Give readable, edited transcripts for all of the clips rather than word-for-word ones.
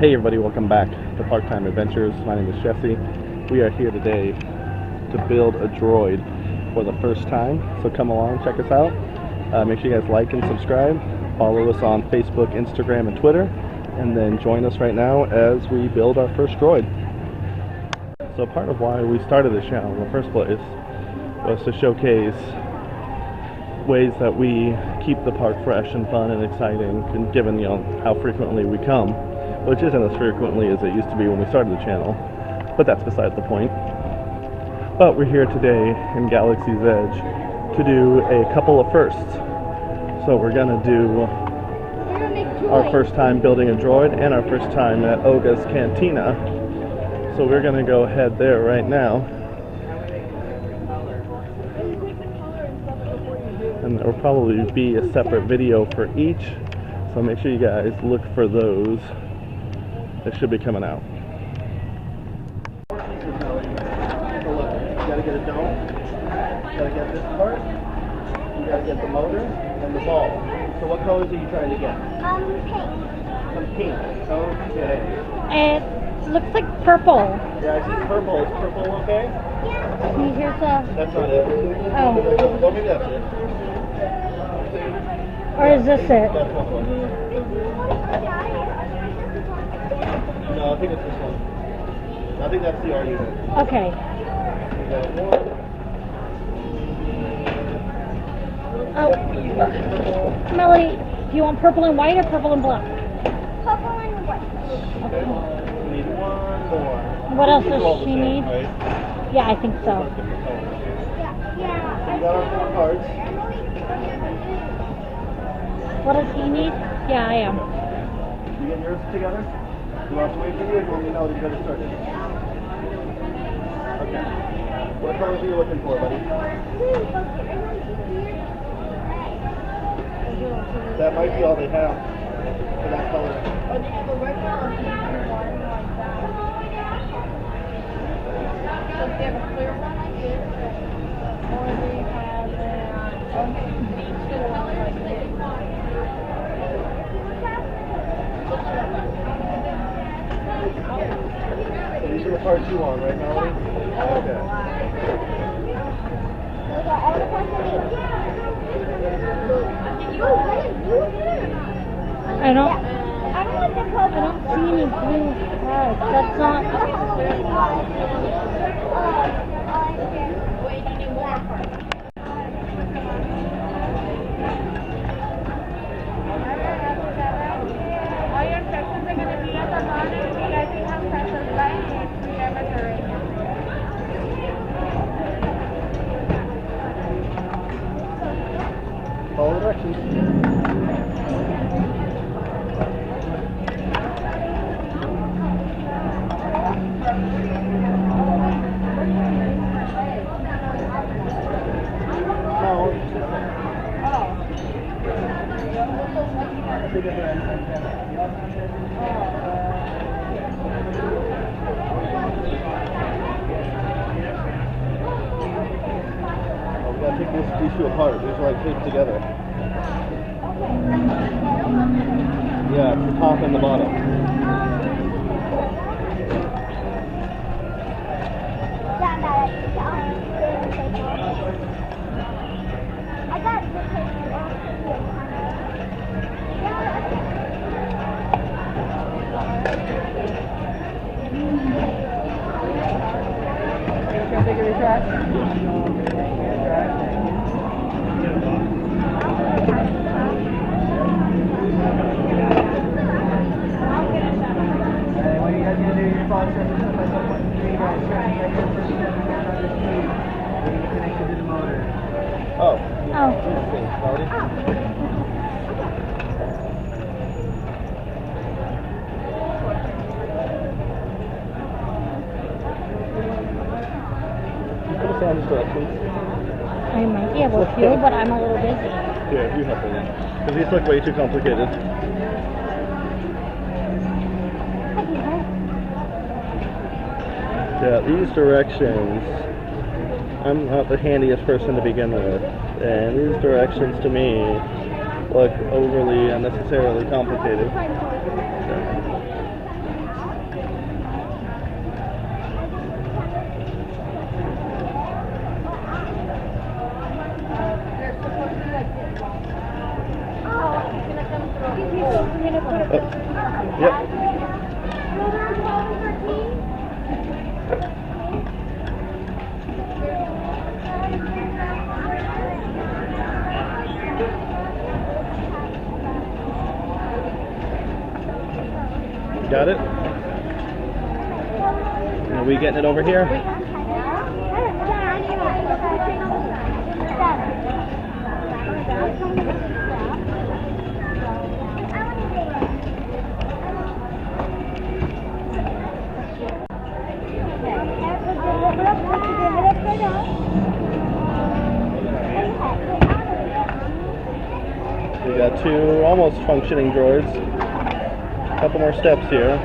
Hey everybody, welcome back to Park Time Adventures. My name is Jesse. We are here today to build a droid for the first time, so come along, check us out. Make sure you guys like and subscribe. Follow us on Facebook, Instagram, and Twitter, and then join us right now as we build our first droid. So part of why we started this channel in the first place was to showcase ways that we keep the park fresh and fun and exciting, and given how frequently we come, which isn't as frequently as it used to be when we started the channel, but that's beside the point. But we're here today in Galaxy's Edge to do a couple of firsts. So we're gonna do our first time building a droid and our first time at Oga's Cantina. So we're gonna go ahead there right now. And there will probably be a separate video for each, so make sure you guys look for those. They should be coming out. So look, you gotta get a dome, you gotta get this part, you gotta get the motor and the ball. So what colors are you trying to get? Pink. Some pink. Okay. It looks like purple. Yeah, I see purple. Is purple okay? Yeah. See, here's a... That's not it. Oh. Well, maybe that's it. Or is this it? That's one. No, I think it's this one. I think that's the R unit. Okay. Oh. Melody, do you want purple and white or purple and black? Purple and white. Okay. We need one more. What else does All the she same, need? right? Yeah, I think so. Yeah. We got our 4 cards. What does he need? Yeah, I am. You get yours together? You want to wait for you, or do you want me to know that you better start it? Okay. What colors are you looking for, buddy? That might be all they have for that color. Oh, they have a regular or pink one like that. So they have a clear one like this, or they have a beach color like this. So these are the parts you want, right, Melody? Okay. Those are all the parts I need. I don't I see any blue cards. That's not... Wait, you need more parts. All your instructions are going to be at the bottom. You guys can have pressure right next to your material. Follow the directions. We gotta take these 2 apart. These are like taped together. Yeah, it's the top and the bottom. I got the Oh. Oh. Melody? You could have found these directions. I might be able to, but I'm a little busy. Yeah, you help me. Because these look way too complicated. Yeah, these directions, I'm not the handiest person to begin with, and these directions to me look overly unnecessarily complicated. got it? Are we getting it over here? We got two almost functioning droids. A couple more steps here.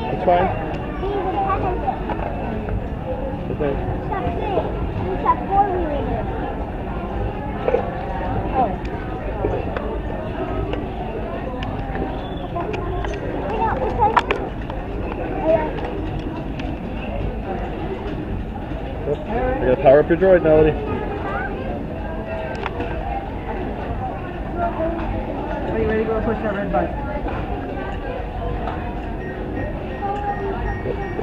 It's fine. Okay. You gotta power up your droid, Melody. Are you ready to go push that red button?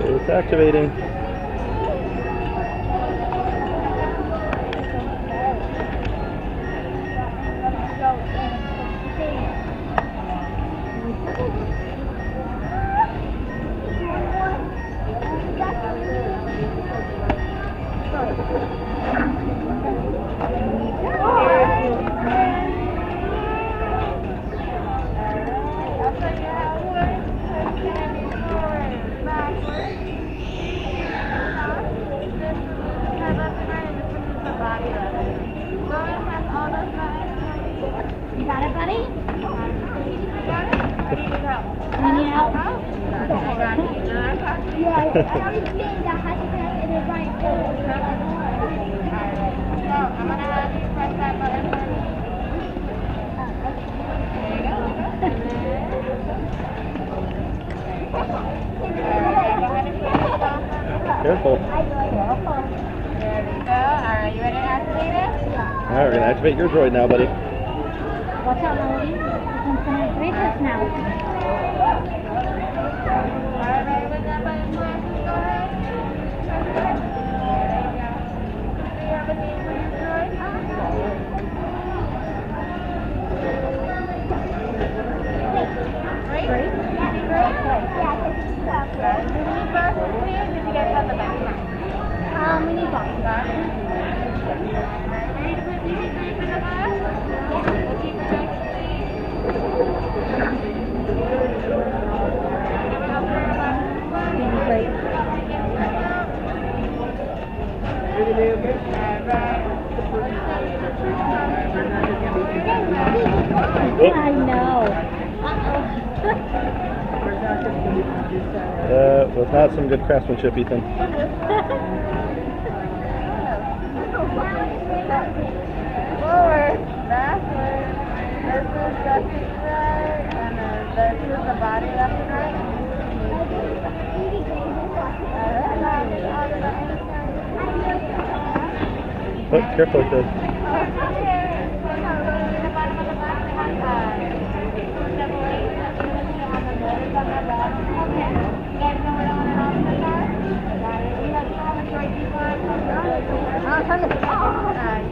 It's activating. You got it, buddy? You need help? Yeah, I already did the hashtag in the right folder. So, I'm gonna have you press that button for me. There you go. Alright, go ahead and push this off. Careful. There we go. Alright, you ready to activate it? Alright, we're gonna activate your droid now, buddy. Watch out, Melody. He's gonna activate this now. Alright, ready with that button press? Go ahead. There you go. Do you have a name for your droid? Great? Great? Did you need glasses, please? Did you guys have the backpack? We need boxes. Got it? Ready to put these things in the box? We'll keep it back, please. Great. I know. Was not some good craftsmanship, Ethan. Forward, backward. This is left and right, and then this is the body left and right. Oh, careful with this.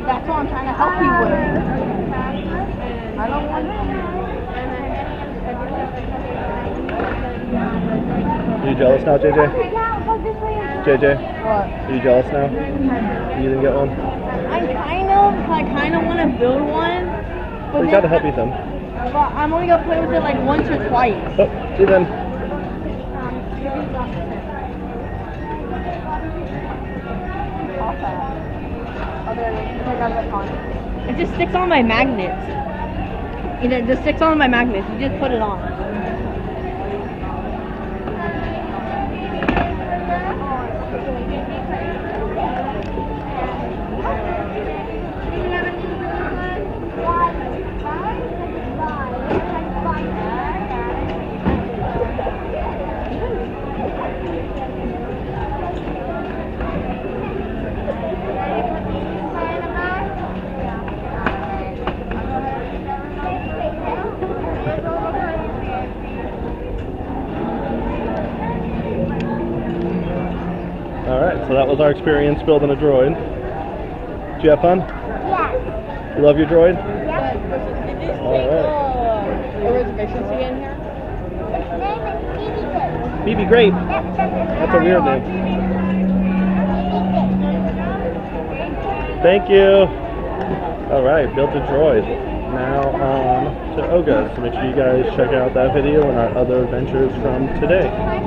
That's what I'm trying to help you with. I don't want Are you jealous now, JJ? JJ, what? are you jealous now? You didn't get one? I kind of want to build one. Well, you gotta help Ethan. But I'm only gonna play with it like once or twice. Oh, Ethan. It just sticks on my magnets. It just sticks on my magnets. You just put it on. So that was our experience building a droid. Did you have fun? Yes. You love your droid? Did these All take right. a reservation to get in here? Its name is BB BB Great. That's That's a weird name. Thank you. All right, built a droid. Now on to Oga. So make sure you guys check out that video and our other adventures from today.